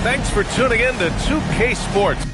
Thanks for tuning in to 2K Sports.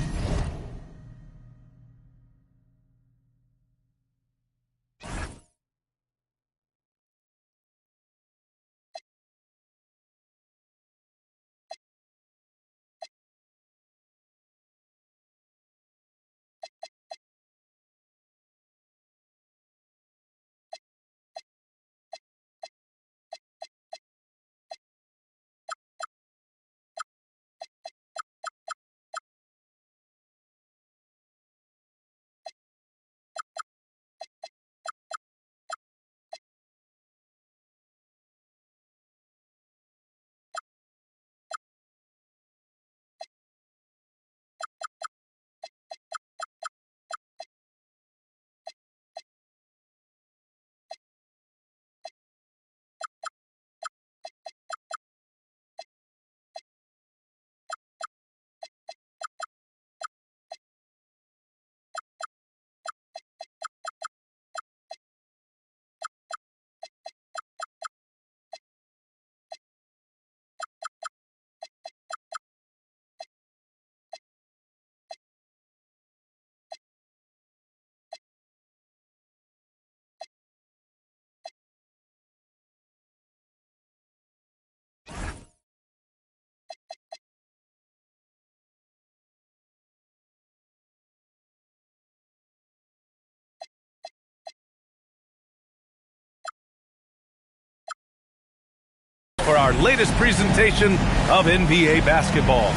For our latest presentation of NBA basketball.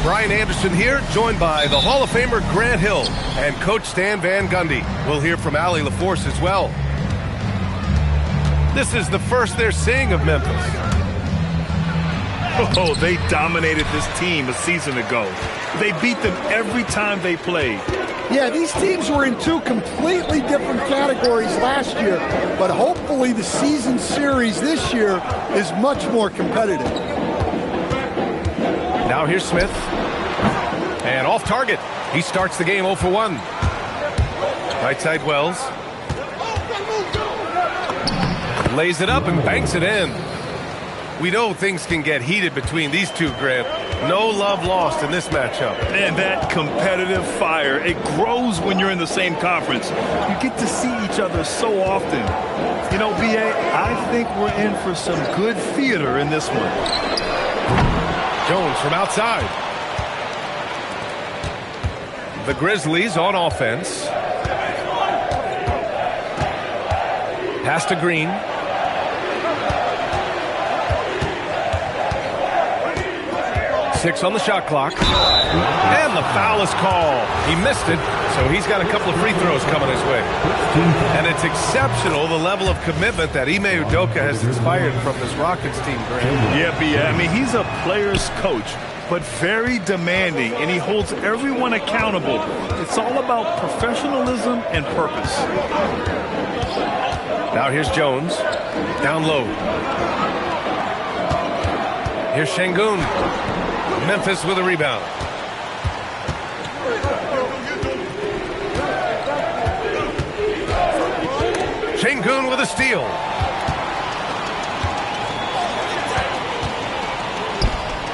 Brian Anderson here, joined by the Hall of Famer Grant Hill and Coach Stan Van Gundy. We'll hear from Allie LaForce as well. This is the first they're seeing of Memphis. Oh, they dominated this team a season ago. They beat them every time they played. Yeah, these teams were in two completely different categories last year, but hopefully the season series this year is much more competitive. Now here's Smith. And off target. He starts the game 0 for 1. Right side Wells. Lays it up and banks it in. We know things can get heated between these two, Grant. No love lost in this matchup. And that competitive fire, it grows when you're in the same conference. You get to see each other so often. You know, B.A., I think we're in for some good theater in this one. Jones from outside. The Grizzlies on offense. Pass to Green. Six on the shot clock. And the foul is called. He missed it, so he's got a couple of free throws coming his way. And it's exceptional, the level of commitment that Ime Udoka has inspired from this Rockets team, Grant. Yeah, B.A., I mean, he's a player's coach, but very demanding, and he holds everyone accountable. It's all about professionalism and purpose. Now here's Jones. Down low. Here's Şengün. Memphis with a rebound. Şengün with a steal.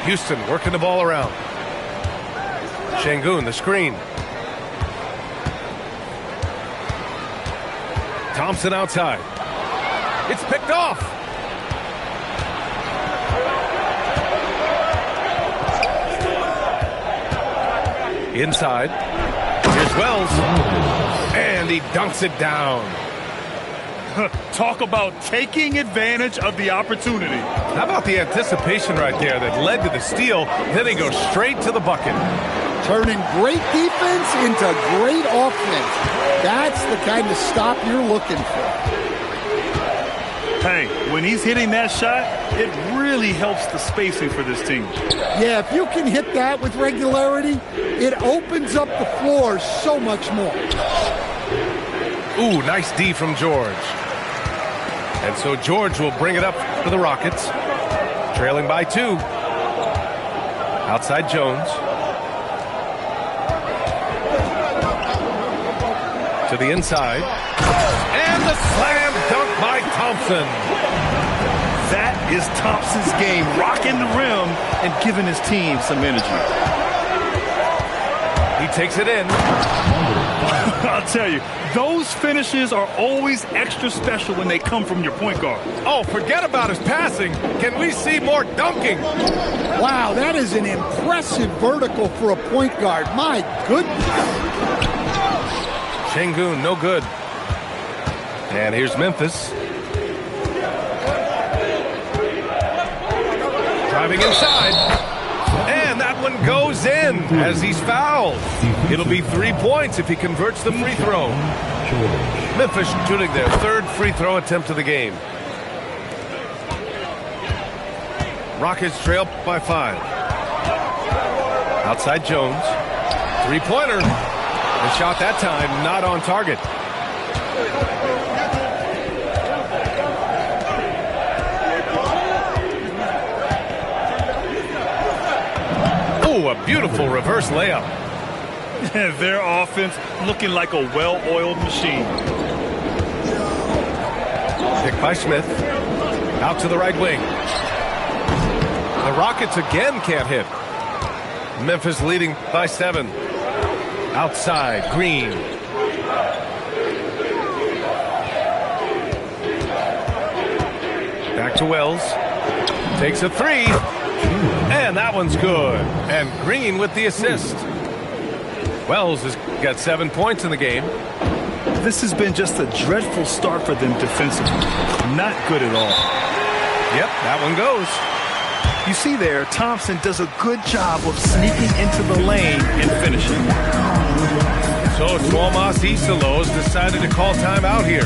Houston working the ball around. Şengün, the screen. Thompson outside. It's picked off. Inside. Here's Wells. And he dunks it down. Talk about taking advantage of the opportunity. How about the anticipation right there that led to the steal? Then he goes straight to the bucket. Turning great defense into great offense. That's the kind of stop you're looking for. Hey, when he's hitting that shot, it really helps the spacing for this team. Yeah, if you can hit that with regularity, it opens up the floor so much more. Ooh, nice D from George. And so George will bring it up for the Rockets. Trailing by 2. Outside Jones. To the inside. And the slam dunk by Thompson. That is Thompson's game, rocking the rim and giving his team some energy. He takes it in. I'll tell you, those finishes are always extra special when they come from your point guard. Oh, forget about his passing. Can we see more dunking? Wow, that is an impressive vertical for a point guard. My goodness. Sengun, no good. And here's Memphis. Driving inside. And that one goes in as he's fouled. It'll be 3 points if he converts the free throw. Memphis shooting their third free throw attempt of the game. Rockets trail by 5. Outside Jones. Three-pointer. The shot that time not on target. Oh, a beautiful reverse layup. Their offense looking like a well-oiled machine. Picked by Smith. Out to the right wing. The Rockets again can't hit. Memphis leading by 7. Outside, Green. Back to Wells. Takes a 3. And that one's good. And Green with the assist. Wells has got 7 points in the game. This has been just a dreadful start for them defensively. Not good at all. Yep, that one goes. You see there, Thompson does a good job of sneaking into the lane and finishing. So Tuomas Isolos decided to call timeout here.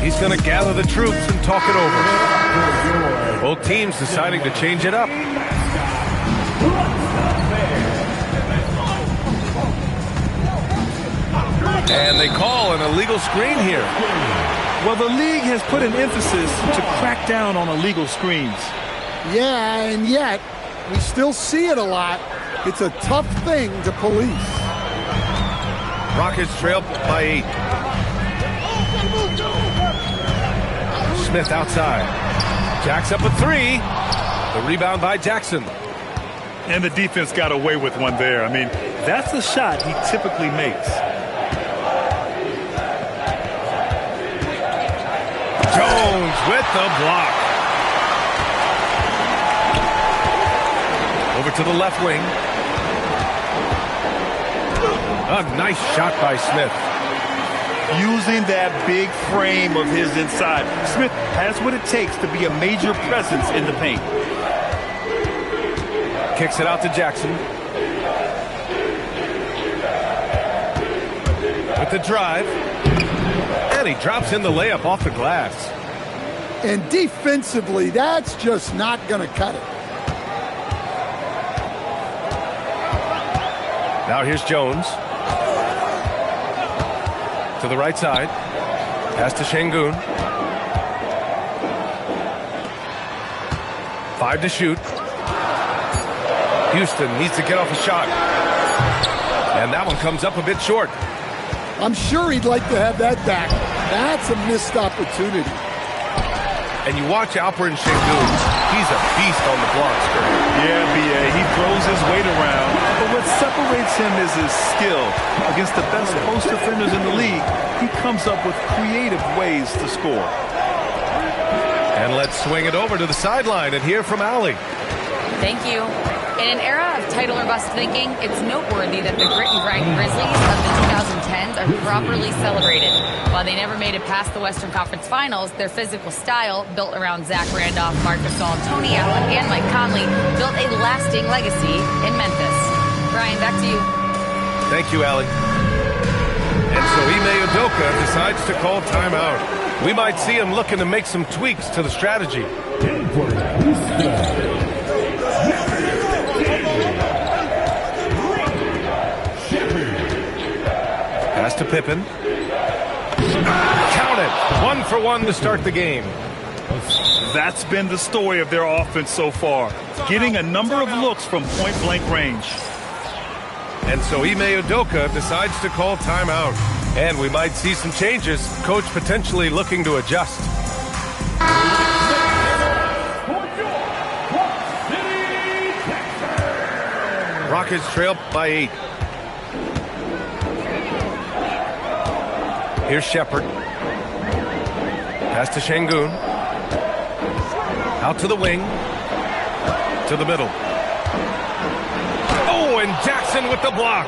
He's going to gather the troops and talk it over. Both teams deciding to change it up. And they call an illegal screen here. Well, the league has put an emphasis to crack down on illegal screens. Yeah, and yet we still see it a lot. It's a tough thing to police. Rockets trail by 8. Smith outside. Jacks up a 3. The rebound by Jackson. And the defense got away with one there. I mean, that's a shot he typically makes. Jones with the block. Over to the left wing. A nice shot by Smith. Using that big frame of his inside. Smith has what it takes to be a major presence in the paint. Kicks it out to Jackson. With the drive. And he drops in the layup off the glass. And defensively, that's just not going to cut it. Now here's Jones. To the right side. Pass to Sengun. 5 to shoot. Houston needs to get off a shot. And that one comes up a bit short. I'm sure he'd like to have that back. That's a missed opportunity. And you watch Alperen Sengun. He's a beast on the blocks. Yeah, B.A. He throws his weight around. But what separates him is his skill. Against the best post defenders in the league, he comes up with creative ways to score. And let's swing it over to the sideline and hear from Allie. Thank you. In an era of title or bust thinking, it's noteworthy that the grit and grind Grizzlies of the 2010s are properly celebrated. While they never made it past the Western Conference Finals, their physical style, built around Zach Randolph, Marc Gasol, Tony Allen, and Mike Conley, built a lasting legacy in Memphis. Brian, back to you. Thank you, Allie. And so Ime Udoka decides to call timeout. We might see him looking to make some tweaks to the strategy. Pass to Pippen. Count it. 1 for 1 to start the game. That's been the story of their offense so far. Getting a number of looks from point-blank range. And so Ime Udoka decides to call timeout. And we might see some changes. Coach potentially looking to adjust. Rockets trail by 8. Here's Shepard. Pass to Şengün. Out to the wing. To the middle. Oh, and Jackson with the block.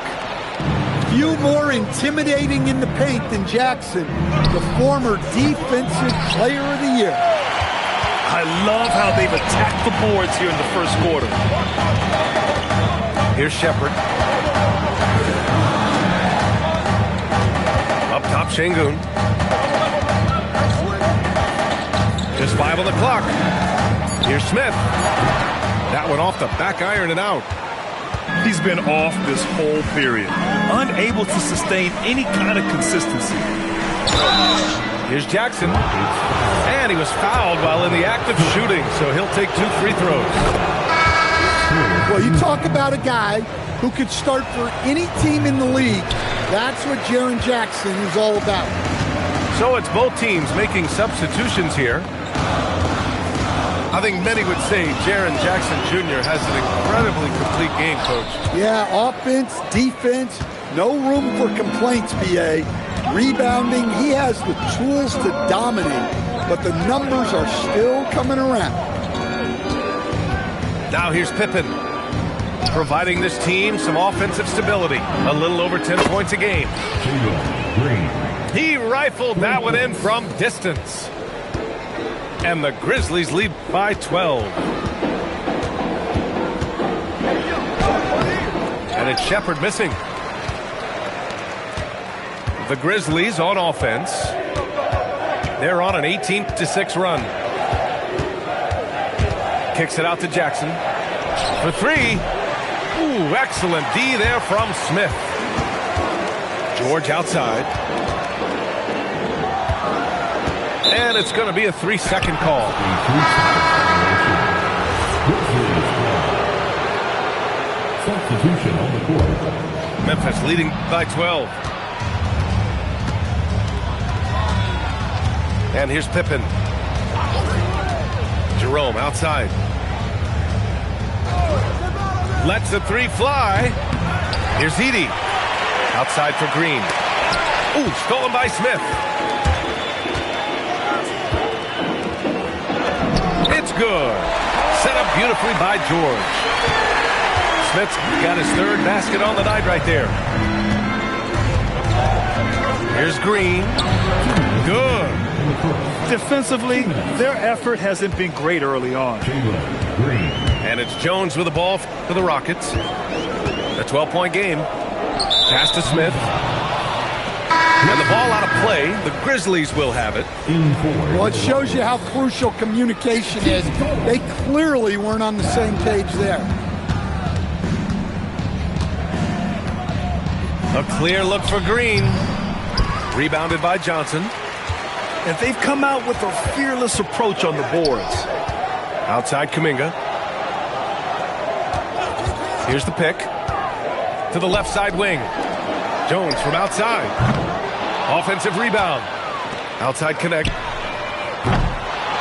Few more intimidating in the paint than Jackson, the former Defensive Player of the Year. I love how they've attacked the boards here in the first quarter. Here's Shepard. Up top, Şengün. Just 5 on the clock. Here's Smith. That one off the back iron and out. He's been off this whole period, unable to sustain any kind of consistency. Here's Jackson. And he was fouled while in the act of shooting, so he'll take 2 free throws. Well, you talk about a guy who could start for any team in the league. That's what Jaren Jackson is all about. So it's both teams making substitutions here. I think many would say Jaren Jackson Jr. has an incredibly complete game, Coach. Yeah, offense, defense, no room for complaints, B.A. Rebounding, he has the tools to dominate, but the numbers are still coming around. Now here's Pippen, providing this team some offensive stability. A little over 10 points a game. He rifled that one in from distance. And the Grizzlies lead by 12. And it's Shepard missing. The Grizzlies on offense. They're on an 18-6 run. Kicks it out to Jackson. For 3. Ooh, excellent D there from Smith. George outside. And it's going to be a 3-second call. Substitution on the court. Memphis leading by 12. And here's Pippen. Jerome outside. Lets the 3 fly. Here's Edey. Outside for Green. Ooh, stolen by Smith. It's good. Set up beautifully by George. Smith's got his 3rd basket on the night right there. Here's Green. Good. Defensively, their effort hasn't been great early on. And it's Jones with the ball for the Rockets. A 12-point game. Pass to Smith. And the ball out of play. The Grizzlies will have it. Well, it shows you how crucial communication is. They clearly weren't on the same page there. A clear look for Green. Rebounded by Johnson. And they've come out with a fearless approach on the boards. Outside Kuminga. Here's the pick. To the left side wing. Jones from outside. Offensive rebound. Outside connect.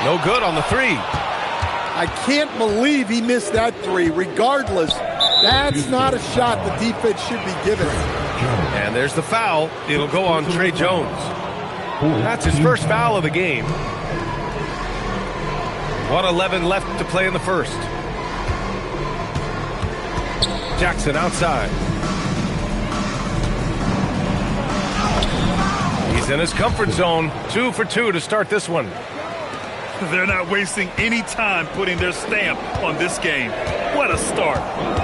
No good on the 3. I can't believe he missed that 3. Regardless, that's not a shot the defense should be giving. And there's the foul. It'll go on Tre Jones. That's his first foul of the game. 1:11 left to play in the first. Jackson outside. He's in his comfort zone. 2 for 2 to start this one. They're not wasting any time putting their stamp on this game. What a start.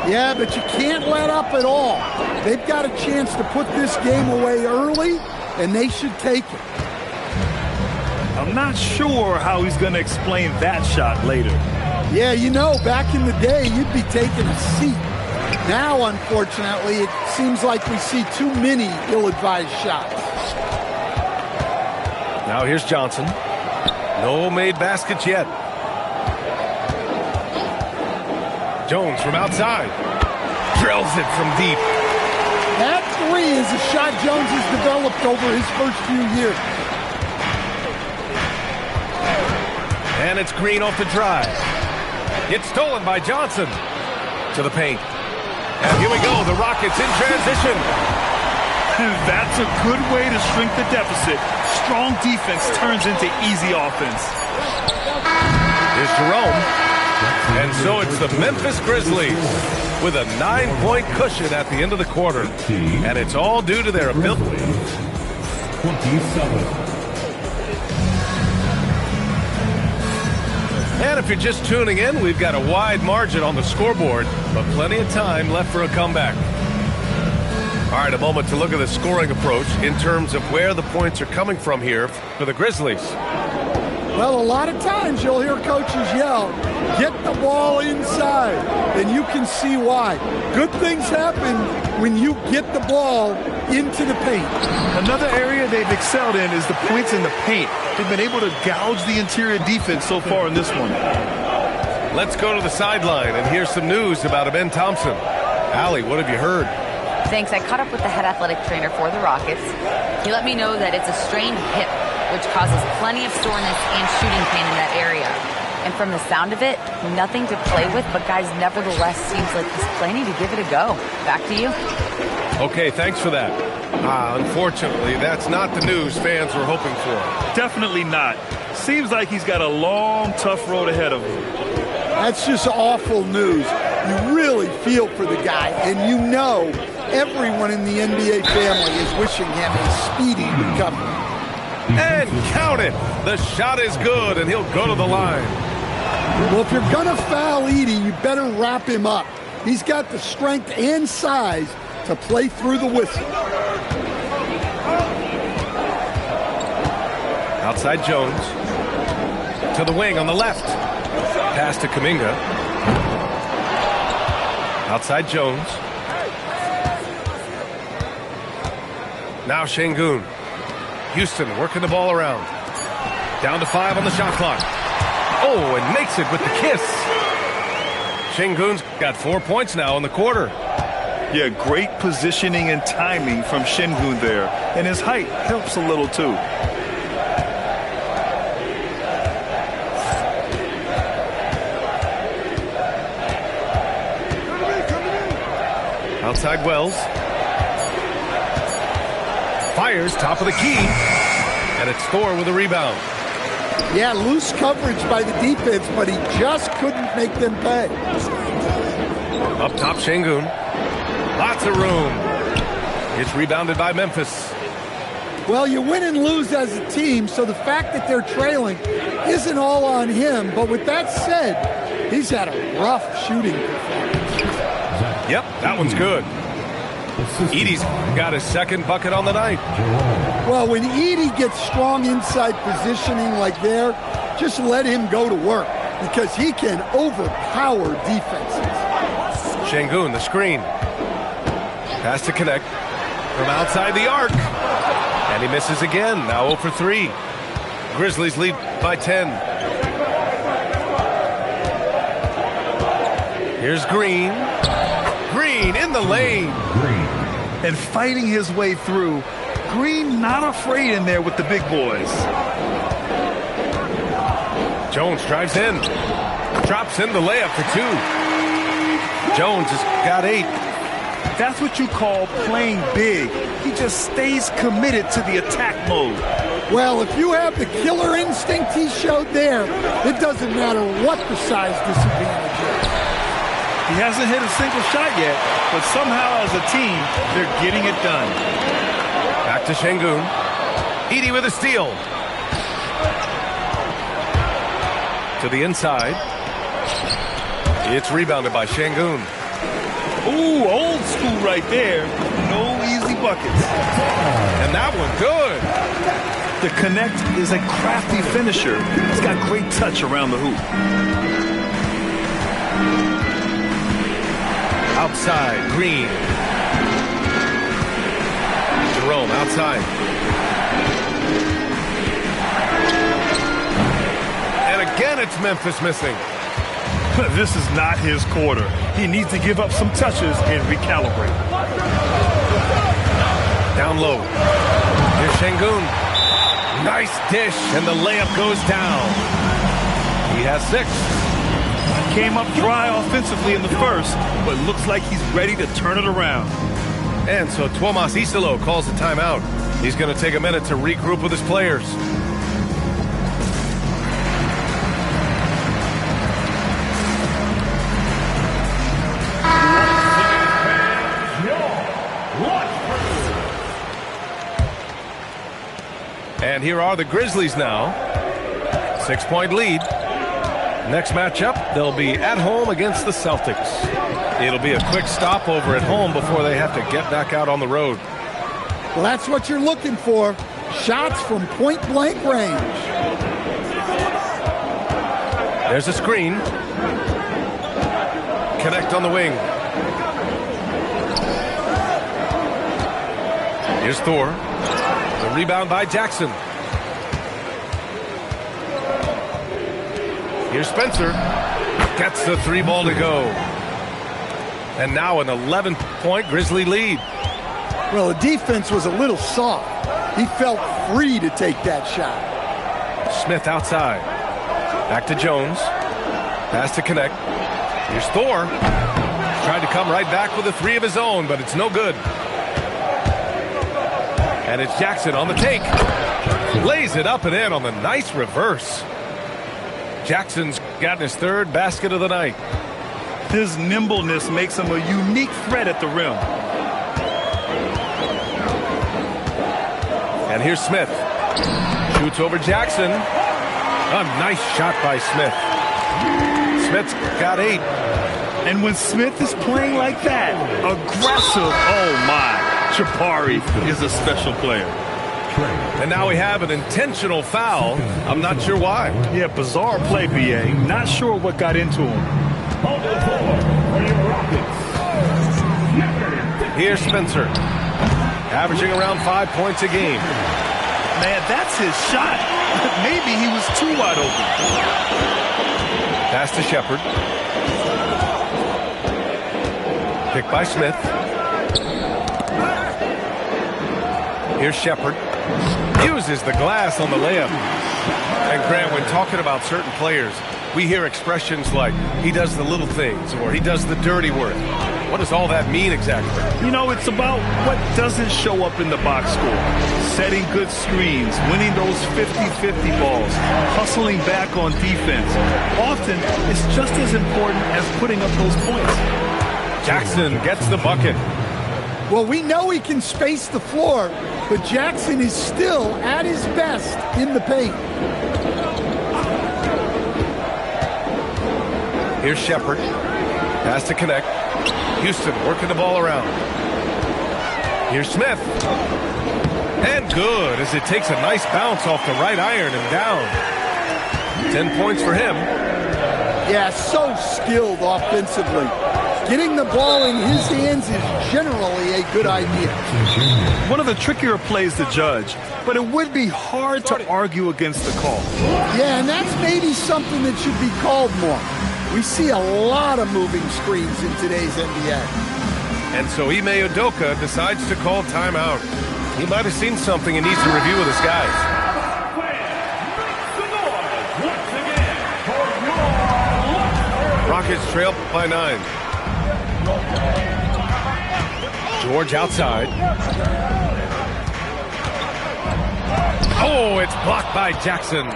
Yeah, but you can't let up at all. They've got a chance to put this game away early, and they should take it. I'm not sure how he's going to explain that shot later. Yeah, you know, back in the day, you'd be taking a seat. Now, unfortunately, it seems like we see too many ill-advised shots. Now here's Johnson. No made baskets yet. Jones from outside. Drills it from deep. That 3 is a shot Jones has developed over his first few years. And it's Green off the drive. It's stolen by Johnson. To the paint. And here we go, the Rockets in transition. That's a good way to shrink the deficit. Strong defense turns into easy offense. Here's Jerome. And so it's the Memphis Grizzlies with a 9-point cushion at the end of the quarter. And it's all due to their ability. 27. And if you're just tuning in, we've got a wide margin on the scoreboard, but plenty of time left for a comeback. All right, a moment to look at the scoring approach in terms of where the points are coming from here for the Grizzlies. Well, a lot of times you'll hear coaches yell, get the ball inside, and you can see why. Good things happen when you get the ball into the paint. Another area they've excelled in is the points in the paint. They've been able to gouge the interior defense so far in this one. Let's go to the sideline and hear some news about Ben Thompson. Allie, what have you heard? Thanks. I caught up with the head athletic trainer for the Rockets. He let me know that it's a strained hip, which causes plenty of soreness and shooting pain in that area. And from the sound of it, nothing to play with, but guys, nevertheless, seems like he's planning to give it a go. Back to you. Okay, thanks for that. Unfortunately, that's not the news fans were hoping for. Definitely not. Seems like he's got a long, tough road ahead of him. That's just awful news. You really feel for the guy, and you know everyone in the NBA family is wishing him a speedy recovery. And count it. The shot is good, and he'll go to the line. Well, if you're going to foul Edey, you better wrap him up. He's got the strength and size to play through the whistle. Outside Jones. To the wing on the left. Pass to Kuminga. Outside Jones. Now Şengün. Houston working the ball around. Down to 5 on the shot clock. Oh, and makes it with the kiss. Şengün's got 4 points now in the quarter. Yeah, great positioning and timing from Şengün there. And his height helps a little too. Outside Wells. Fires top of the key. And it's Thor with a rebound. Yeah, loose coverage by the defense, but he just couldn't make them pay. Up top, Şengün. Lots of room. It's rebounded by Memphis. Well, you win and lose as a team, so the fact that they're trailing isn't all on him. But with that said, he's had a rough shooting performance. Yep, that one's good. Edey's got his second bucket on the night. Well, when Edey gets strong inside positioning like there, just let him go to work because he can overpower defenses. Şengün, the screen. Pass to connect from outside the arc. And he misses again. Now 0 for 3. Grizzlies lead by 10. Here's Green. Green in the lane. And fighting his way through. Green not afraid in there with the big boys. Jones drives in. Drops in the layup for 2. Jones has got 8. That's what you call playing big. He just stays committed to the attack mode. Well, if you have the killer instinct he showed there, it doesn't matter what the size disadvantage is. He hasn't hit a single shot yet, but somehow as a team, they're getting it done. Back to Şengün. Edey with a steal. To the inside. It's rebounded by Şengün. Ooh, old school right there. No easy buckets. And that one good. The Connect is a crafty finisher. He's got great touch around the hoop. Outside, Green. Jerome outside. And again, it's Memphis missing. This is not his quarter. He needs to give up some touches and recalibrate. Down low. Here's Şengün. Nice dish, and the layup goes down. He has 6. came up dry offensively in the first, but looks like he's ready to turn it around. And so Tuomas Isalo calls the timeout. He's going to take a minute to regroup with his players. And here are the Grizzlies now. 6-point lead. Next matchup, they'll be at home against the Celtics. It'll be a quick stopover at home before they have to get back out on the road. Well, that's what you're looking for. Shots from point-blank range. There's a screen. Connect on the wing. Here's Thor. The rebound by Jackson. Here's Spencer. Gets the 3 ball to go. And now an 11-point Grizzly lead. Well, the defense was a little soft. He felt free to take that shot. Smith outside. Back to Jones. Pass to connect. Here's Thor. Tried to come right back with a 3 of his own, but it's no good. And it's Jackson on the take. Lays it up and in on the nice reverse. Jackson's gotten his 3rd basket of the night. His nimbleness makes him a unique threat at the rim. And here's Smith. Shoots over Jackson. A nice shot by Smith. Smith's got 8. And when Smith is playing like that, aggressive, oh my, Jabari is a special player. And now we have an intentional foul. I'm not sure why. Yeah, bizarre play, B.A. Not sure what got into him. Here's Spencer. Averaging around 5 points a game. Man, that's his shot. Maybe he was too wide open. Pass to Shepard. Picked by Smith. Here's Shepard. Uses the glass on the layup. And Grant, when talking about certain players, we hear expressions like, he does the little things, or he does the dirty work. What does all that mean exactly? You know, it's about what doesn't show up in the box score. Setting good screens, winning those 50-50 balls, hustling back on defense. Often, it's just as important as putting up those points. Jackson gets the bucket. Well, we know he can space the floor, but Jackson is still at his best in the paint. Here's Shepard. Pass to connect. Houston working the ball around. Here's Smith. And good as it takes a nice bounce off the right iron and down. 10 points for him. Yeah, so skilled offensively. Getting the ball in his hands is generally a good idea. One of the trickier plays to judge, but it would be hard to argue against the call. Yeah, and that's maybe something that should be called more. We see a lot of moving screens in today's NBA. And so Ime Udoka decides to call timeout. He might have seen something and needs to review with his guys. Rockets trail by 9. George outside. Oh, it's blocked by Jackson.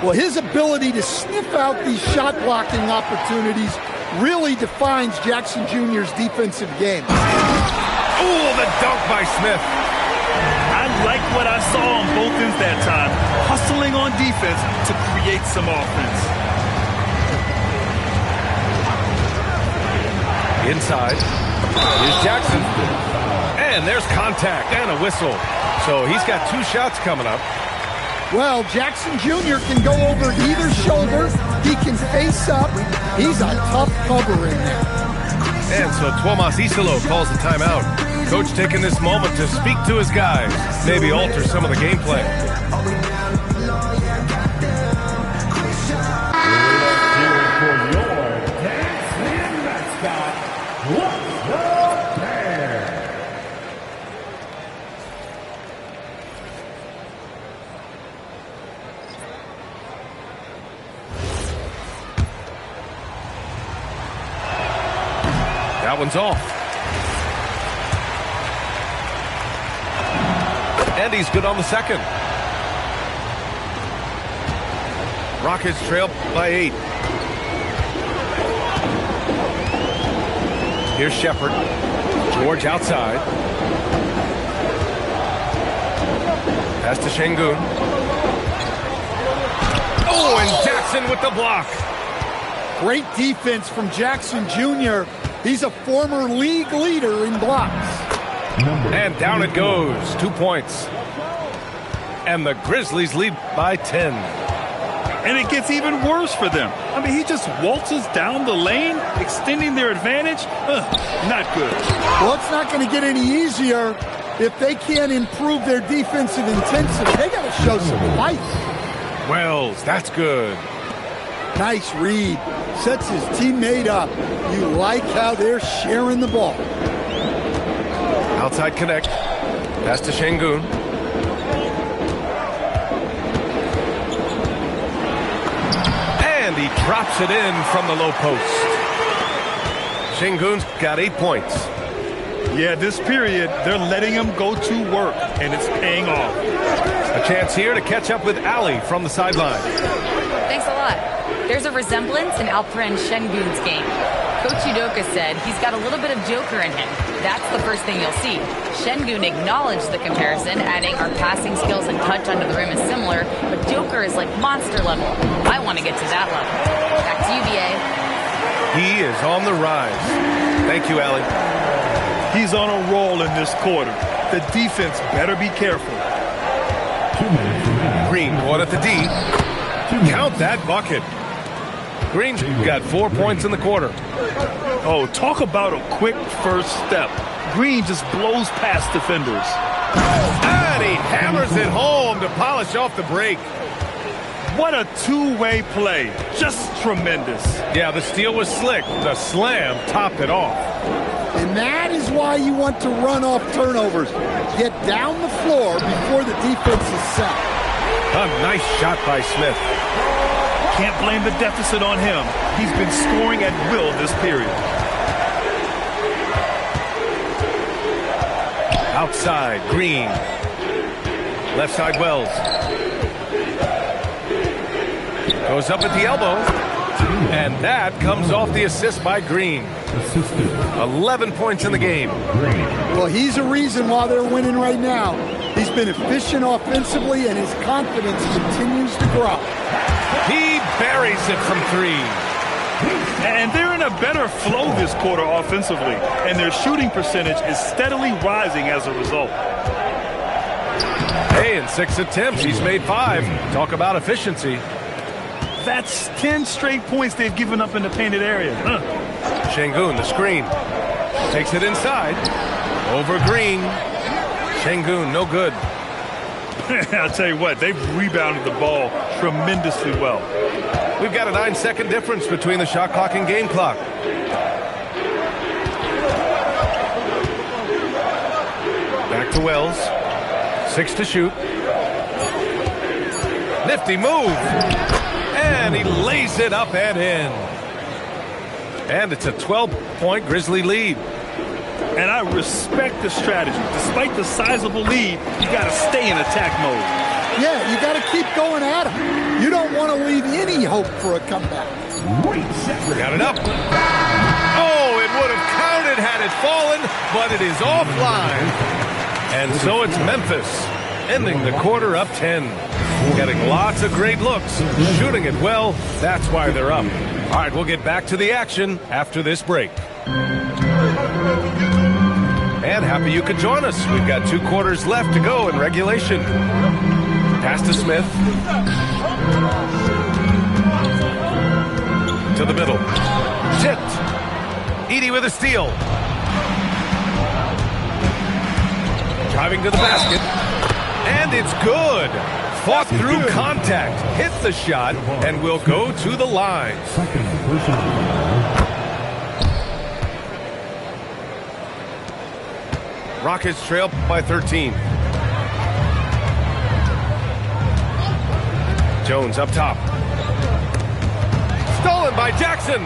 Well, his ability to sniff out these shot blocking opportunities really defines Jackson Jr.'s defensive game. Oh, the dunk by Smith. I like what I saw on both ends that time. Hustling on defense to create some offense. Inside. Here's Jackson. And there's contact and a whistle. So he's got 2 shots coming up. Well, Jackson Jr. can go over either shoulder. He can face up. He's a tough cover in there. And so Tuomas Isalo calls the timeout. Coach taking this moment to speak to his guys. Maybe alter some of the gameplay. That one's off. And he's good on the second. Rockets trail by 8. Here's Shepard. George outside. Pass to Şengün. Oh, and Jackson with the block. Great defense from Jackson Jr. He's a former league leader in blocks. And down it goes. 2 points. And the Grizzlies lead by 10. And it gets even worse for them. I mean, he just waltzes down the lane, extending their advantage. Not good. Well, it's not going to get any easier if they can't improve their defensive intensity. They got to show some fight. Wells, that's good. Nice read. Sets his teammate up. You like how they're sharing the ball. Outside connect. Pass to Şengün. And he drops it in from the low post. Şengün's got 8 points. Yeah, this period, they're letting him go to work, and it's paying off. A chance here to catch up with Ali from the sideline. Thanks a lot. There's a resemblance in Alperen Şengün's game. Coach Udoka said he's got a little bit of Joker in him. That's the first thing you'll see. Şengün acknowledged the comparison, adding our passing skills and touch under the rim is similar, but Joker is like monster level. I want to get to that level. Back to you, BA. He is on the rise. Thank you, Ali. He's on a roll in this quarter. The defense better be careful. Green going at the D. Count that bucket. Green's got 4 points in the quarter. Oh, talk about a quick first step. Green just blows past defenders. And he hammers it home to polish off the break. What a two-way play. Just tremendous. Yeah, the steal was slick. The slam topped it off. And that is why you want to run off turnovers. Get down the floor before the defense is set. A nice shot by Smith. Can't blame the deficit on him. He's been scoring at will this period. Outside, Green. Left side, Wells. Goes up at the elbow. And that comes off the assist by Green. 11 points in the game. Well, he's a reason why they're winning right now. He's been efficient offensively, and his confidence continues to grow. He buries it from 3. And they're in a better flow this quarter offensively, and their shooting percentage is steadily rising as a result. Hey, in 6 attempts, he's made 5. Talk about efficiency. That's 10 straight points they've given up in the painted area. Şengün, the screen. Takes it inside. Over Green. Şengün, no good. I'll tell you what, they've rebounded the ball tremendously well. We've got a 9-second difference between the shot clock and game clock. Back to Wells. 6 to shoot. Nifty move. And he lays it up and in. And it's a 12-point Grizzly lead. And I respect the strategy. Despite the sizable lead, you got to stay in attack mode. Yeah, you got to keep going at him. You don't want to leave any hope for a comeback. Got it up. Oh, it would have counted had it fallen, but it is offline. And so it's Memphis, ending the quarter up 10. Getting lots of great looks, shooting it well. That's why they're up. All right, we'll get back to the action after this break. And happy you could join us. We've got 2 quarters left to go in regulation. Pass to Smith. To the middle. Tipped. Edey with a steal. Driving to the basket. And it's good. Fought through contact. Hit the shot. And will go to the line. Rockets trail by 13. Jones up top. Stolen by Jackson.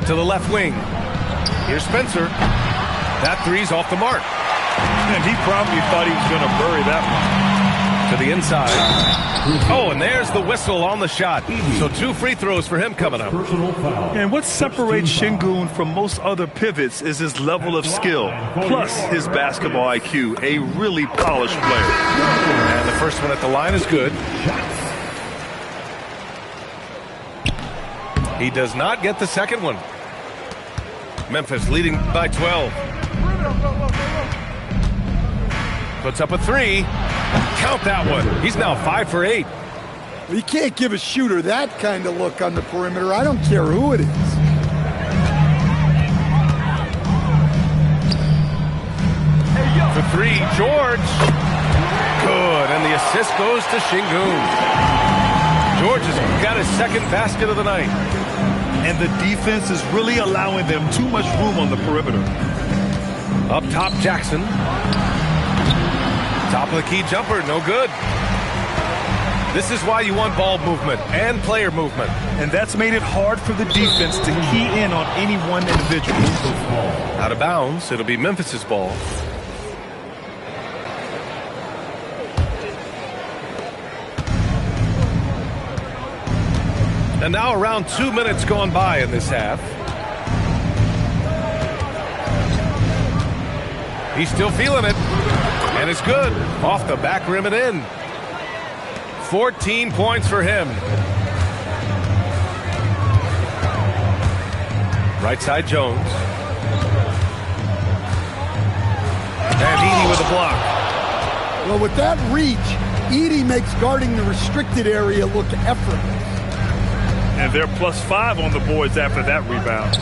to the left wing. Here's Spencer. That three's off the mark. And he probably thought he was going to bury that one. To the inside. Oh, and there's the whistle on the shot. So 2 free throws for him coming up. And what separates Şengün from most other pivots is his level of skill, plus his basketball IQ, a really polished player. And the first one at the line is good. He does not get the second one. Memphis leading by 12. Puts up a 3. Count that one. He's now 5 for 8. You can't give a shooter that kind of look on the perimeter. I don't care who it is. For 3, George. Good, and the assist goes to Şengün. George has got his second basket of the night. And the defense is really allowing them too much room on the perimeter. Up top, Jackson. Top of the key jumper, no good. This is why you want ball movement and player movement. And that's made it hard for the defense to key in on any one individual. Out of bounds, it'll be Memphis's ball. And now around 2 minutes gone by in this half. He's still feeling it. And it's good. Off the back rim and in. 14 points for him. Right side, Jones. And Edey with a block. Well, with that reach, Edey makes guarding the restricted area look effortless. And they're +5 on the boards after that rebound.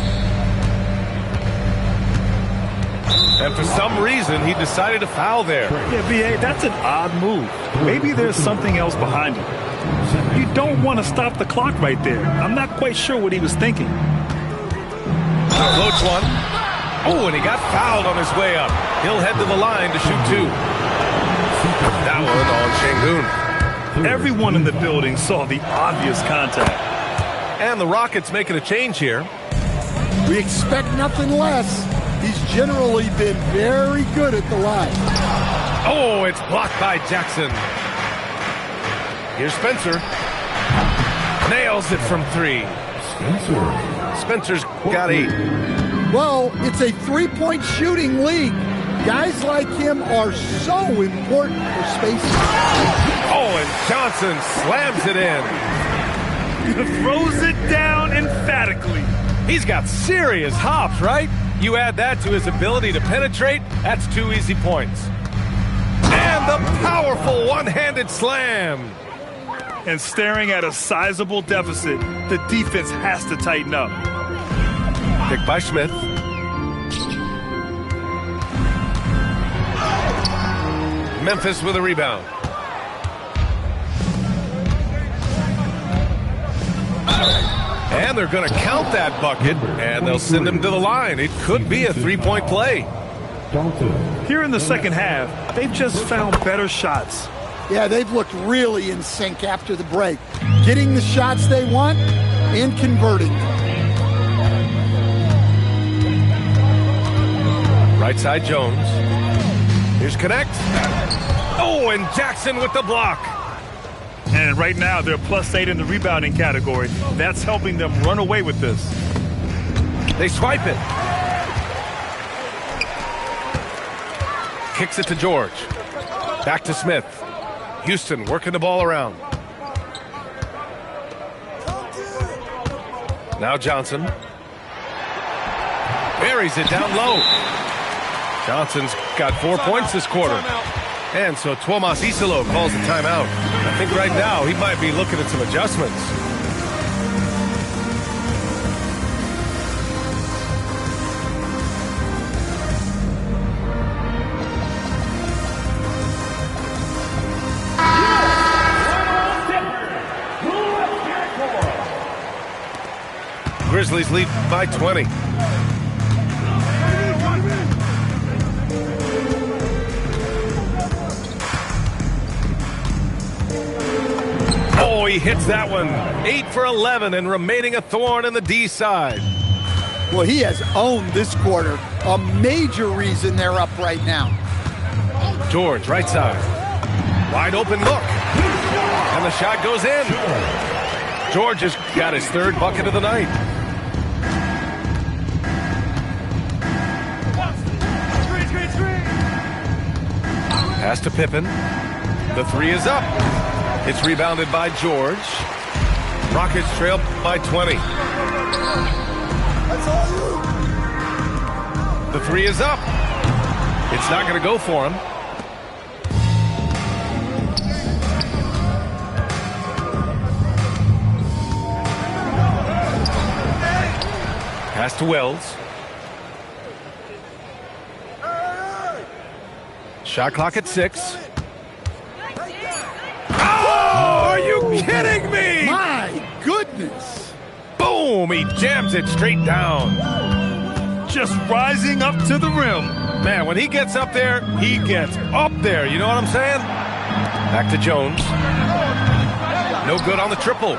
And for some reason, he decided to foul there. Yeah, B.A., that's an odd move. Maybe there's something else behind it. You don't want to stop the clock right there. I'm not quite sure what he was thinking. Floats one. Oh, and he got fouled on his way up. He'll head to the line to shoot 2. That one on Şengün. Everyone in the building saw the obvious contact. And the Rockets making a change here. We expect nothing less. He's generally been very good at the line. Oh, it's blocked by Jackson. Here's Spencer. Nails it from 3. Spencer's got 8. Well, it's a three-point shooting league. Guys like him are so important for spacing. Oh, and Johnson slams it in. Throws it down emphatically. He's got serious hops, right? You add that to his ability to penetrate, that's 2 easy points. And the powerful one-handed slam. And staring at a sizable deficit, the defense has to tighten up. Picked by Smith. Memphis with a rebound. And they're going to count that bucket, and they'll send him to the line. It could be a 3-point play. Here in the second half, they've just found better shots. Yeah, they've looked really in sync after the break. Getting the shots they want and converting. Right side, Jones. Here's Connect. Oh, and Jackson with the block. And right now, they're +8 in the rebounding category. That's helping them run away with this. They swipe it. Kicks it to George. Back to Smith. Houston working the ball around. Now Johnson. Buries it down low. Johnson's got 4 points this quarter. And so Tuomas Isalo calls the timeout. I think right now he might be looking at some adjustments. Grizzlies lead by 20. Oh, he hits that one. 8 for 11 and remaining a thorn in the D side. Well, he has owned this quarter. A major reason they're up right now. George, right side. Wide open look. And the shot goes in. George has got his third bucket of the night. Pass to Pippen. The three is up. It's rebounded by George. Rockets trail by 20. The three is up. It's not going to go for him. Pass to Wells. Shot clock at 6. Oh, are you kidding me? My goodness. Boom, he jams it straight down. Just rising up to the rim. Man, when he gets up there, he gets up there. You know what I'm saying? Back to Jones. No good on the triple.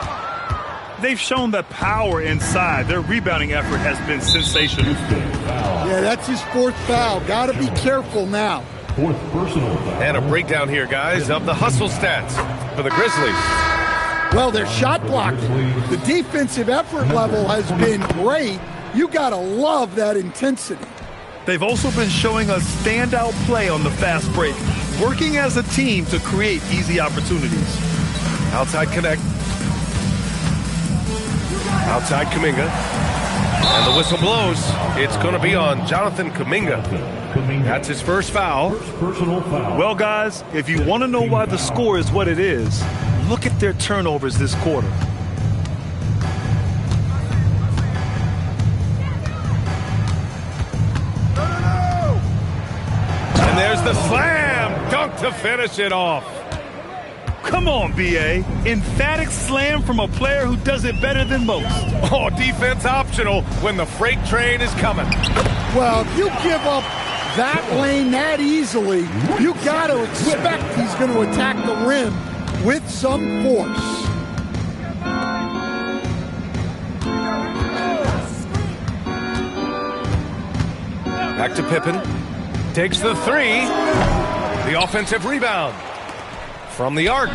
They've shown the power inside. Their rebounding effort has been sensational. Yeah, that's his fourth foul. Got to be careful now. Fourth personal foul. And a breakdown here, guys, of the hustle stats for the Grizzlies. Well, they're shot blocking. The defensive effort level has been great. You got to love that intensity. They've also been showing a standout play on the fast break, working as a team to create easy opportunities. Outside connect. Outside Kuminga. And the whistle blows. It's going to be on Jonathan Kuminga. That's his first foul. First personal foul. Well, guys, if you want to know why the score is what it is, look at their turnovers this quarter. And there's the slam dunk to finish it off. Come on, B.A. Emphatic slam from a player who does it better than most. Oh, defense optional when the freight train is coming. Well, if you give up that lane that easily, you got to expect he's going to attack the rim with some force. Back to Pippen. Takes the three. The offensive rebound. From the arc.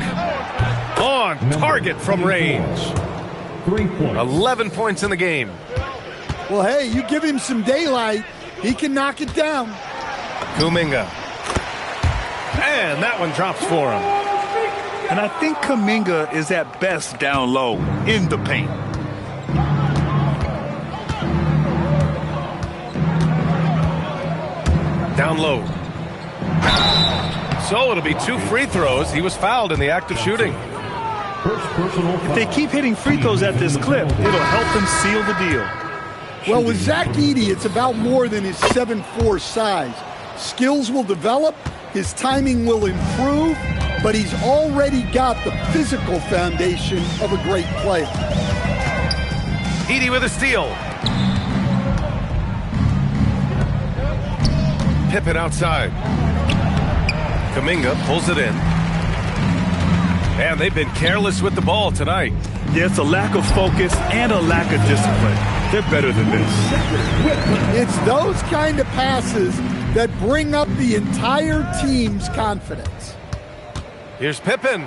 On target from range. 3 points. 11 points in the game. Well, hey, you give him some daylight, he can knock it down. Kuminga. And that one drops for him. And I think Kuminga is at best down low in the paint. Down low. So it'll be 2 free throws. He was fouled in the act of shooting. First personal foul. If they keep hitting free throws at this clip, it'll help them seal the deal. Well, with Zach Edey, it's about more than his 7'4" size. Skills will develop, his timing will improve, but he's already got the physical foundation of a great player. Edey with a steal. Pippen outside. Kuminga pulls it in. And they've been careless with the ball tonight. Yeah, it's a lack of focus and a lack of discipline. They're better than this. It's those kind of passes that bring up the entire team's confidence. Here's Pippen.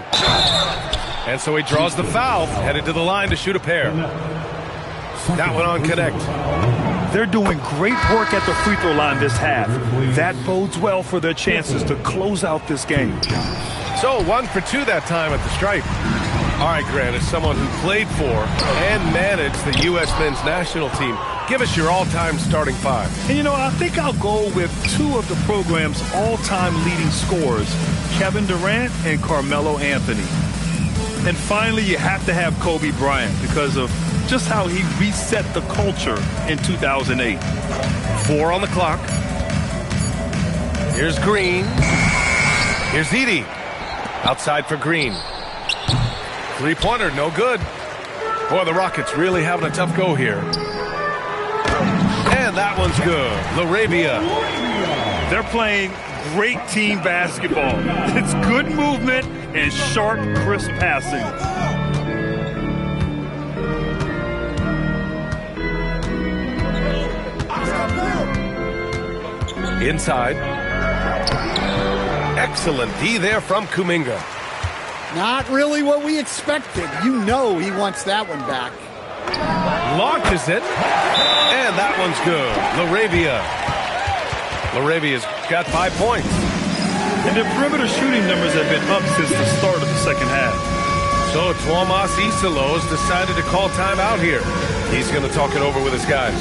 And so he draws the foul, headed to the line to shoot a pair. That one on connect. They're doing great work at the free throw line this half. That bodes well for their chances to close out this game. So 1 for 2 that time at the stripe. All right, Grant, as someone who played for and managed the U.S. men's national team, give us your all-time starting 5. And, you know, I think I'll go with 2 of the program's all-time leading scorers, Kevin Durant and Carmelo Anthony. And finally, you have to have Kobe Bryant because of just how he reset the culture in 2008. 4 on the clock. Here's Green. Here's Edey. Outside for Green. Three-pointer, no good. Boy, the Rockets really having a tough go here. And that one's good. LaRavia. They're playing great team basketball. It's good movement and sharp, crisp passing. Inside. Excellent D there from Kuminga. Not really what we expected. You know he wants that one back. Launches it. And that one's good. LaRavia's got 5 points. And their perimeter shooting numbers have been up since the start of the second half. So Tuomas Isalo has decided to call timeout here. He's going to talk it over with his guys.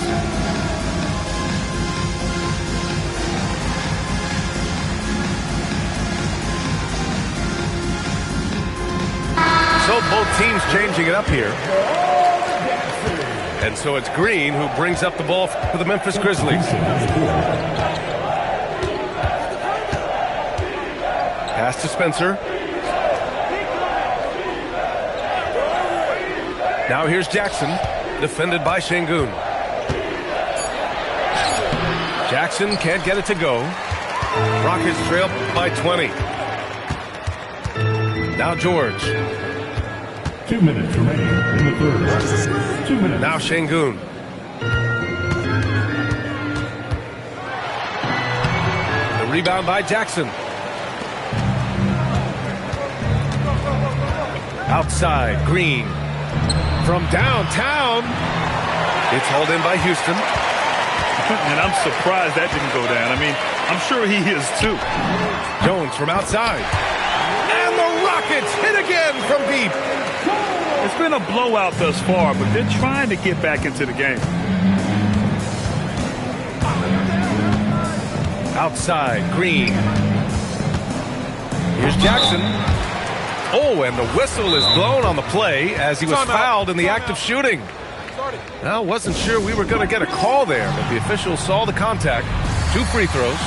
So both teams changing it up here. And so it's Green who brings up the ball for the Memphis Grizzlies. Pass to Spencer. Now here's Jackson, defended by Şengün. Jackson can't get it to go. Rockets trail by 20. Now George. 2 minutes remaining in the third. 2 minutes. Now Şengün. The rebound by Jackson. Outside, Green. From downtown. It's hauled in by Houston. And I'm surprised that didn't go down. I mean, I'm sure he is too. Jones from outside. And the Rockets hit again from deep. It's been a blowout thus far, but they're trying to get back into the game. Outside, Green. Here's Jackson. Oh, and the whistle is blown on the play as he was fouled in the act of shooting. Now, wasn't sure we were going to get a call there, but the officials saw the contact. 2 free throws.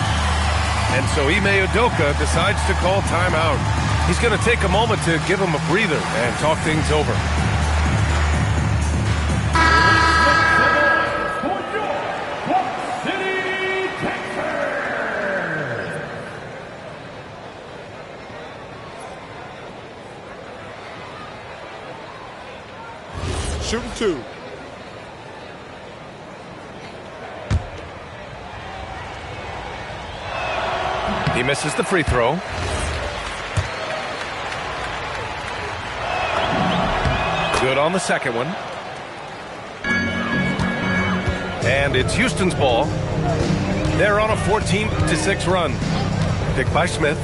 And so Ime Udoka decides to call timeout. He's going to take a moment to give him a breather and talk things over. Shooting 2. He misses the free throw. Good on the second one. And it's Houston's ball. They're on a 14-6 run. Picked by Smith.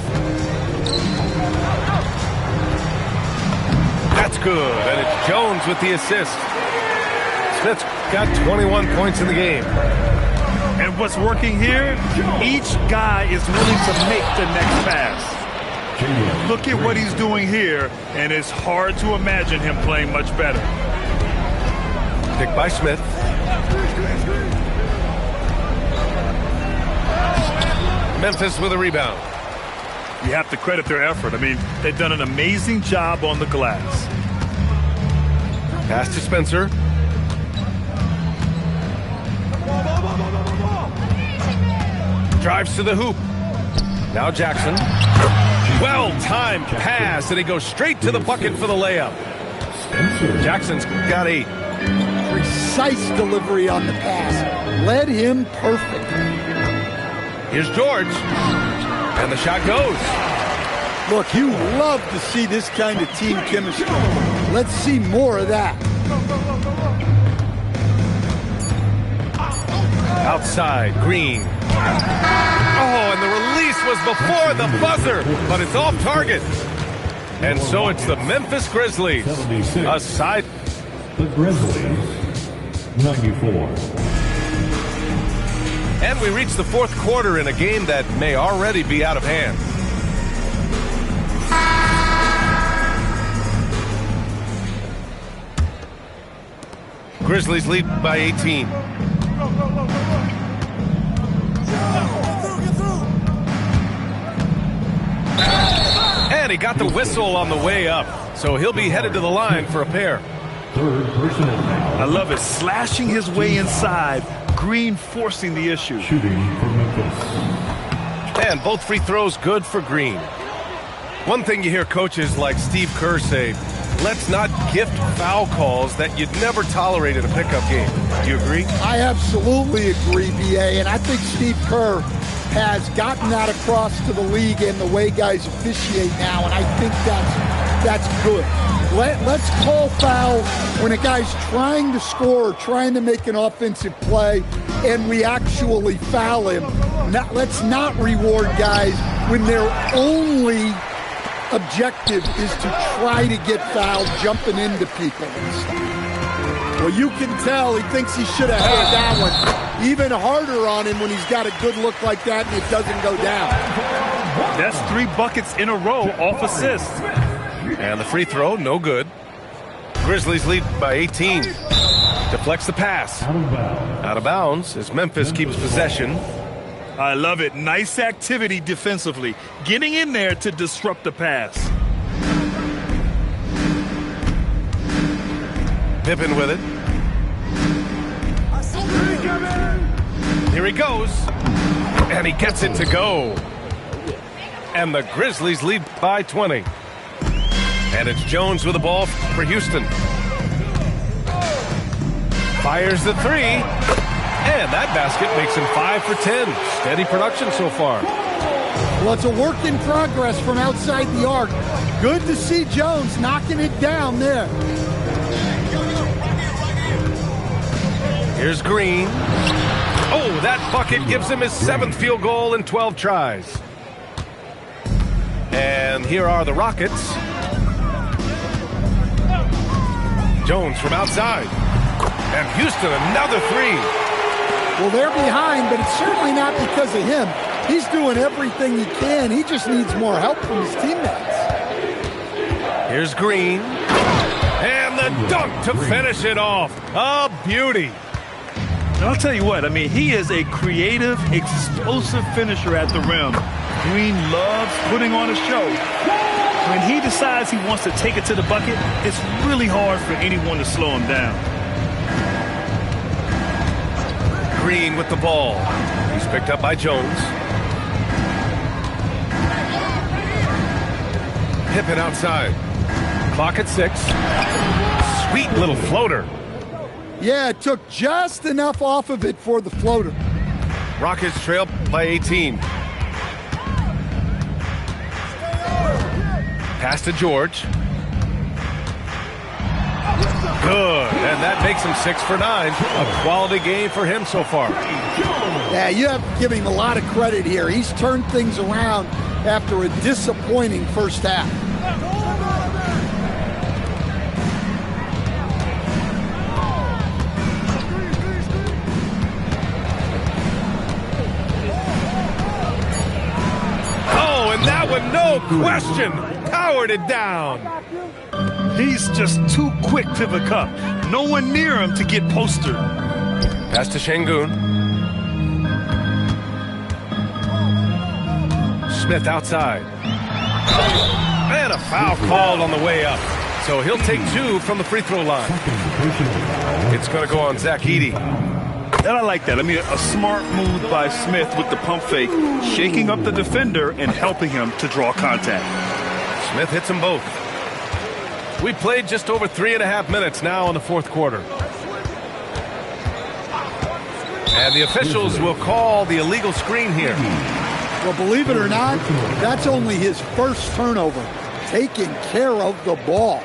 That's good, and it's Jones with the assist. Smith's got 21 points in the game. And what's working here, each guy is willing to make the next pass. Look at what he's doing here, and it's hard to imagine him playing much better. Picked by Smith. Memphis with a rebound. You have to credit their effort. I mean, they've done an amazing job on the glass. Pass to Spencer. Drives to the hoop. Now Jackson. Well-timed pass, and he goes straight to the bucket for the layup. Jackson's got 8. Precise delivery on the pass. Led him perfect. Here's George. And the shot goes. Look, you love to see this kind of team chemistry. Let's see more of that. Outside, Green. Oh, and the release was before the buzzer, but it's off target. And so it's the Memphis Grizzlies. Aside. The Grizzlies, 94. And we reach the fourth quarter in a game that may already be out of hand. Grizzlies lead by 18. And he got the whistle on the way up, so he'll be headed to the line for a pair. Third personal foul. I love it. Slashing his way inside. Green forcing the issue. Shooting for Memphis. And both free throws good for Green. One thing you hear coaches like Steve Kerr say, let's not gift foul calls that you'd never tolerate in a pickup game. Do you agree? I absolutely agree, B.A., and I think Steve Kerr has gotten that across to the league and the way guys officiate now, and I think that's good. Let's call fouls when a guy's trying to score, trying to make an offensive play, and we actually foul him. Let's not reward guys when their only objective is to try to get fouled, jumping into people. Well, you can tell he thinks he should have had that one even harder on him when he's got a good look like that and it doesn't go down. That's 3 buckets in a row off assists. And the free throw, no good. Grizzlies lead by 18. Deflects the pass. Out of bounds as Memphis keeps possession. I love it. Nice activity defensively. Getting in there to disrupt the pass. Pippen with it. Here he goes. And he gets it to go. And the Grizzlies lead by 20. And it's Jones with the ball for Houston. Fires the 3. And that basket makes him 5 for 10. Steady production so far. Well, it's a work in progress from outside the arc. Good to see Jones knocking it down there. Here's Green. Oh, that bucket gives him his 7th field goal in 12 tries. And here are the Rockets. Jones from outside. And Houston, another 3. Well, they're behind, but it's certainly not because of him. He's doing everything he can. He just needs more help from his teammates. Here's Green. And the dunk to finish it off. A beauty. And I'll tell you what, I mean, he is a creative, explosive finisher at the rim. Green loves putting on a show. When he decides he wants to take it to the bucket, it's really hard for anyone to slow him down. Green with the ball. He's picked up by Jones. Pippen outside. Clock at 6. Sweet little floater. Yeah, it took just enough off of it for the floater. Rockets trail by 18. Pass to George. Good, and that makes him 6 for 9. A quality game for him so far. Yeah, you have to give him a lot of credit here. He's turned things around after a disappointing first half. Oh, and that one, no question, powered it down. He's just too quick to the cup. No one near him to get postered. Pass to Şengün. Smith outside. And a foul called on the way up. So he'll take 2 from the free throw line. It's going to go on Zach Edey. And I like that. I mean, a smart move by Smith with the pump fake, shaking up the defender and helping him to draw contact. Smith hits them both. We played just over 3.5 minutes now in the fourth quarter. And the officials will call the illegal screen here. Well, believe it or not, that's only his first turnover. Taking care of the ball.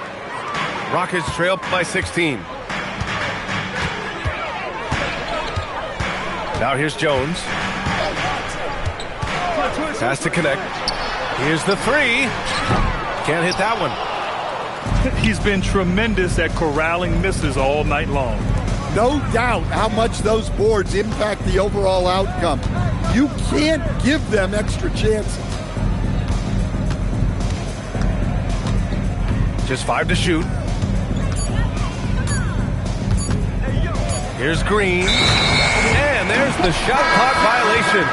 Rockets trail by 16. Now here's Jones. Has to connect. Here's the 3. Can't hit that one. He's been tremendous at corralling misses all night long. No doubt how much those boards impact the overall outcome. You can't give them extra chances. Just 5 to shoot. Here's Green. And there's the shot clock violation.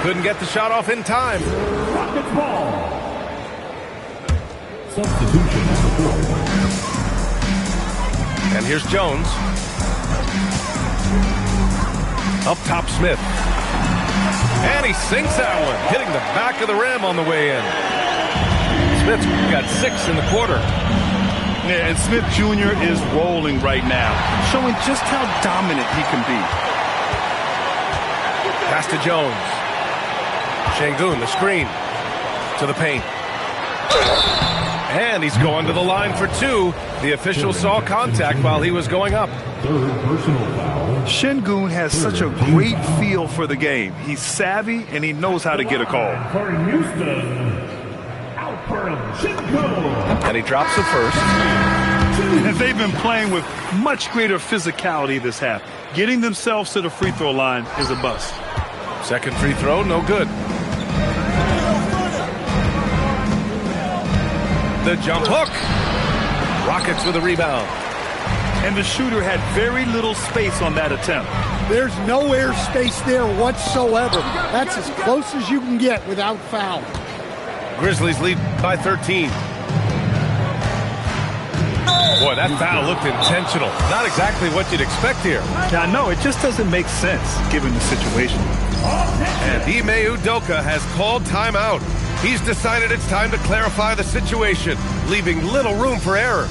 Couldn't get the shot off in time. Rockets ball. Substitution. And here's Jones. Up top, Smith. And he sinks that one, hitting the back of the rim on the way in. Smith's got 6 in the quarter. Yeah, and Smith Jr. is rolling right now, showing just how dominant he can be. Pass to Jones. Şengün, the screen to the paint. And he's going to the line for two. The official saw contact while he was going up. Third personal foul. Şengün has such a great feel for the game. He's savvy and he knows how to get a call. For Houston, Alperen Şengün. And he drops the first. And they've been playing with much greater physicality this half. Getting themselves to the free throw line is a bust. Second free throw, no good. The jump hook. Rockets with a rebound. And the shooter had very little space on that attempt. There's no air space there whatsoever. That's as close as you can get without foul. Grizzlies lead by 13. Boy, that foul looked intentional. Not exactly what you'd expect here. Now, no, it just doesn't make sense given the situation. And Ime Udoka has called timeout. He's decided it's time to clarify the situation, leaving little room for error.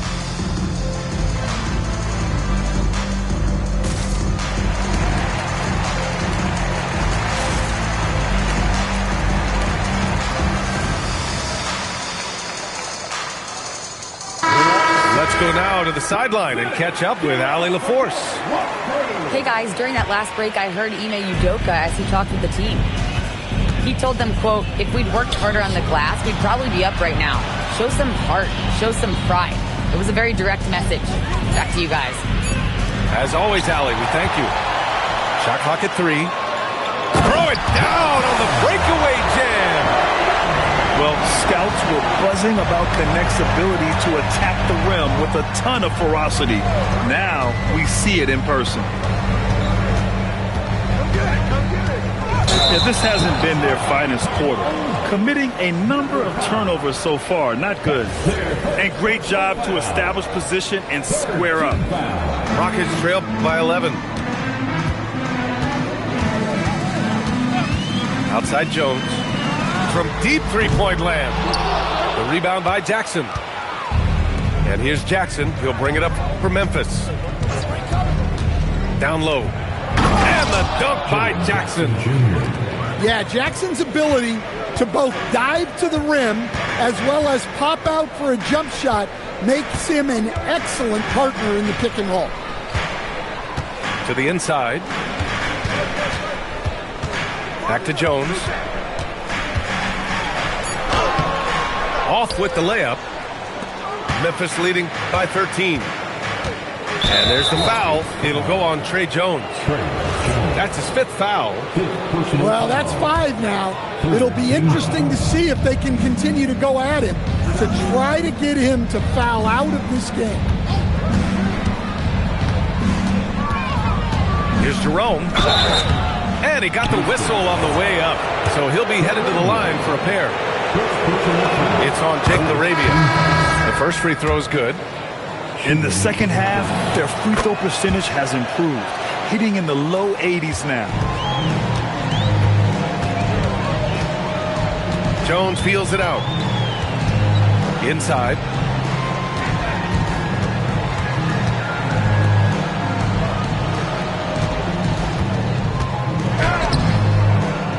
Let's go now to the sideline and catch up with Allie LaForce. Hey guys, during that last break, I heard Ime Udoka as he talked with the team. He told them, quote, if we'd worked harder on the glass, we'd probably be up right now. Show some heart, show some pride. It was a very direct message. Back to you guys. As always, Allie, we thank you. Shot clock at 3. Throw it down on the breakaway jam. Well, scouts were buzzing about Connect's ability to attack the rim with a ton of ferocity. Now we see it in person. Yeah, this hasn't been their finest quarter. Committing a number of turnovers so far, not good. And great job to establish position and square up. Rockets trail by 11. Outside Jones. From deep three-point land. The rebound by Jackson. And here's Jackson. He'll bring it up for Memphis. Down low. And the dunk by Jackson. Yeah, Jackson's ability to both dive to the rim as well as pop out for a jump shot makes him an excellent partner in the pick and roll. To the inside. Back to Jones. Off with the layup. Memphis leading by 13. And there's the foul. It'll go on Tre Jones. That's his 5th foul. Well, that's 5 now. It'll be interesting to see if they can continue to go at him to try to get him to foul out of this game. Here's Jerome. And he got the whistle on the way up. So he'll be headed to the line for a pair. It's on Jake LaRavia. The first free throw is good. In the second half, their free throw percentage has improved, hitting in the low 80s now. Jones feels it out. Inside.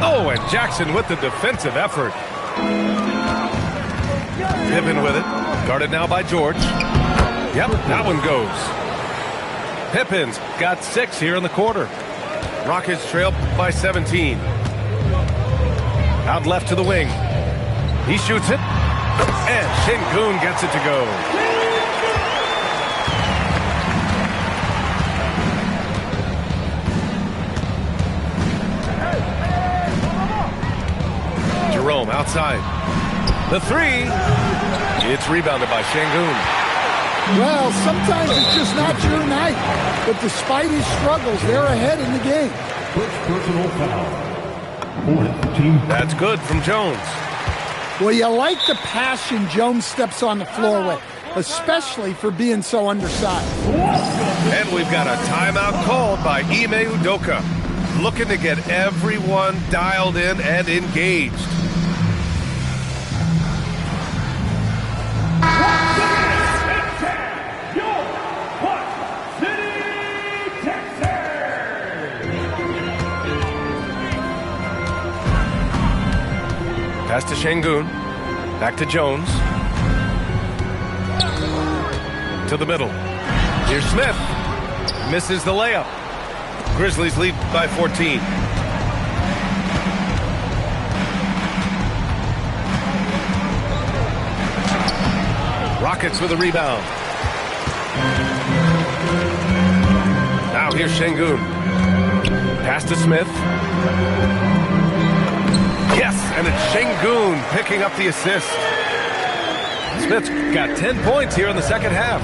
Oh, and Jackson with the defensive effort. Pippen with it. Guarded now by George. Yep, that one goes. Pippen's got 6 here in the quarter. Rockets trail by 17. Out left to the wing. He shoots it. And Şengün gets it to go. Jerome outside. The 3. It's rebounded by Şengün. Well, sometimes it's just not your night. But despite his struggles, they're ahead in the game. First personal foul. 4th team. That's good from Jones. Well, you like the passion Jones steps on the floor with, especially for being so undersized. And we've got a timeout called by Ime Udoka, looking to get everyone dialed in and engaged. Pass to Şengün. Back to Jones. To the middle. Here's Smith. Misses the layup. Grizzlies lead by 14. Rockets with a rebound. Now here's Şengün. Pass to Smith. Yes, and it's Şengün picking up the assist. Smith's got 10 points here in the second half.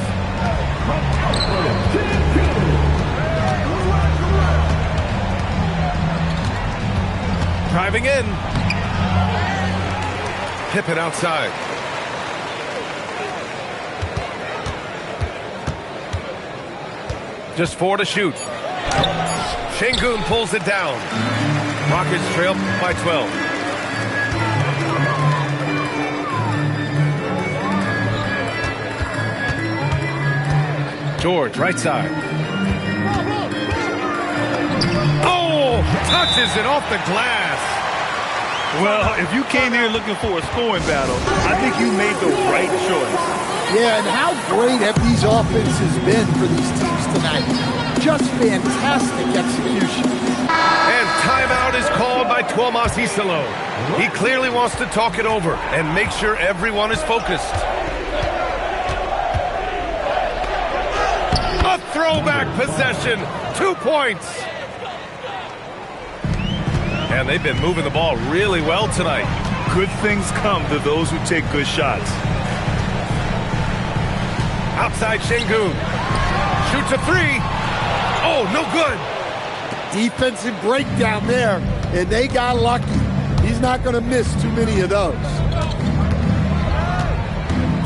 Driving in. Pippen outside. Just 4 to shoot. Şengün pulls it down. Rockets trail by 12. George, right side. Oh, touches it off the glass. Well, if you came here looking for a scoring battle, I think you made the right choice. Yeah, and how great have these offenses been for these teams tonight? Just fantastic execution. And timeout is called by Tuomas Isalo. He clearly wants to talk it over and make sure everyone is focused. A throwback possession. 2 points. And they've been moving the ball really well tonight. Good things come to those who take good shots. Outside Şengün. Shoots a 3. Oh, no good. Defensive breakdown there, and they got lucky. He's not going to miss too many of those.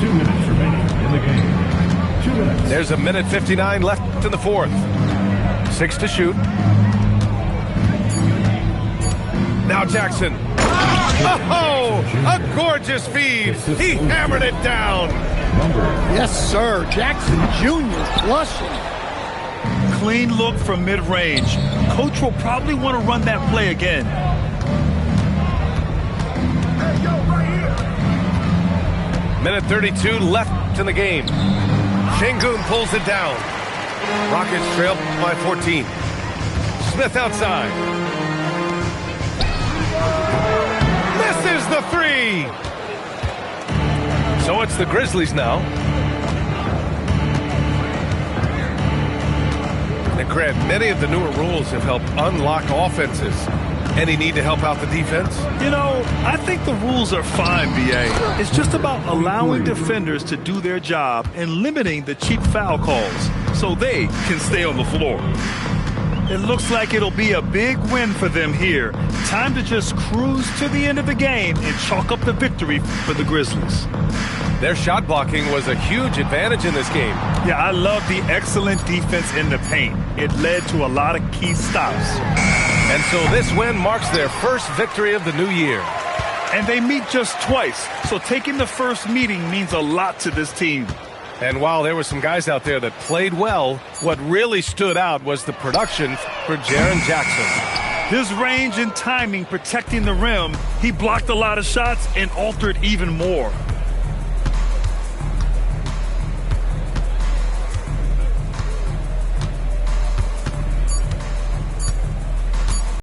2 minutes remaining in the game. 2 minutes. There's a minute 59 left in the fourth. 6 to shoot. Now Jackson. Oh, a gorgeous feed. He hammered it down. Yes, sir. Jackson Jr. flushing. Clean look from mid-range. Coach will probably want to run that play again. Minute 32 left in the game. Şengün pulls it down. Rockets trail by 14. Smith outside. Misses the 3. So it's the Grizzlies now. And Grant, many of the newer rules have helped unlock offenses. Any need to help out the defense? You know, I think the rules are fine, B.A. It's just about allowing defenders to do their job and limiting the cheap foul calls so they can stay on the floor. It looks like it'll be a big win for them here. Time to just cruise to the end of the game and chalk up the victory for the Grizzlies. Their shot blocking was a huge advantage in this game. Yeah, I love the excellent defense in the paint. It led to a lot of key stops. And so this win marks their first victory of the new year. And they meet just twice, so taking the first meeting means a lot to this team. And while there were some guys out there that played well, what really stood out was the production for Jaren Jackson. His range and timing protecting the rim, he blocked a lot of shots and altered even more.